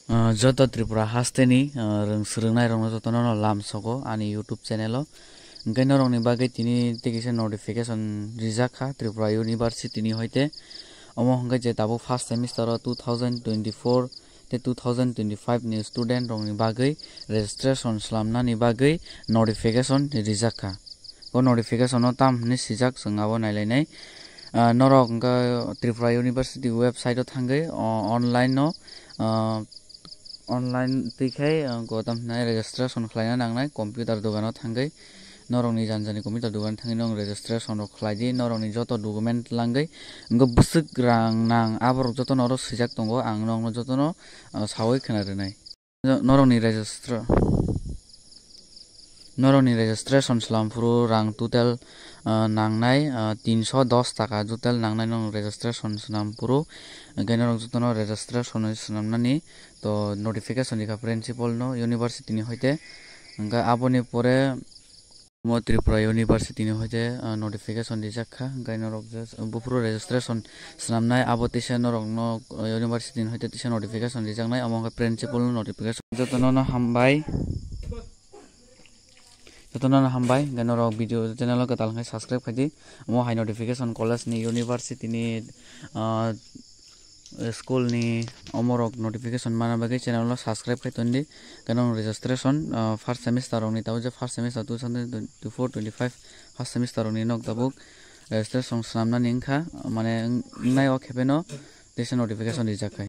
Joto Tripura hasteni rungsrungnai rong jotono lamsogo ani YouTube channel o enkai norong ni bagai tini tikisa notification rijak Tripura University ni hoite omo hongkai je tabo first semester o 2024 te 2025 ni student rong ni bagai registration slamna ni bagai notification rijak o notification o tam ni sijak sungabo nailainai norok hongka Tripura University website o thangai online no online tikai gotam nai registration khlaina nangnai computer dogano thangai norong ni janjani computer dogan thangai nong registration rok khlaidi norong ni joto document langgai ngo busuk rang nang aborok joto noro sijak tongo ang nong joto no sawai khnarinai norong ni registration slampuru rang total nangnai 310 taka total nangnai nong registration slampuru gainarok joto no registration slamnani to notification dikha principal no university ni hoite hingga aboni pore mo Tripura University ni hoite notification dijakha gainorok bufuru registration slamnai abo tisa norok no university ni hoite tisa notification dijaknai amo principal notification jotono hambai gainorok video channel o katal subscribe khaidi amo high notification college ni university ni school ni omorok notification mana bagai channel lo subscribe khai tondi kanong registration first semester rong ni tabo je first semester 2024-25 first semester rong ni nok tabuk registration slamna ningkha mane ngnai o khepeno tesa notification dijakai.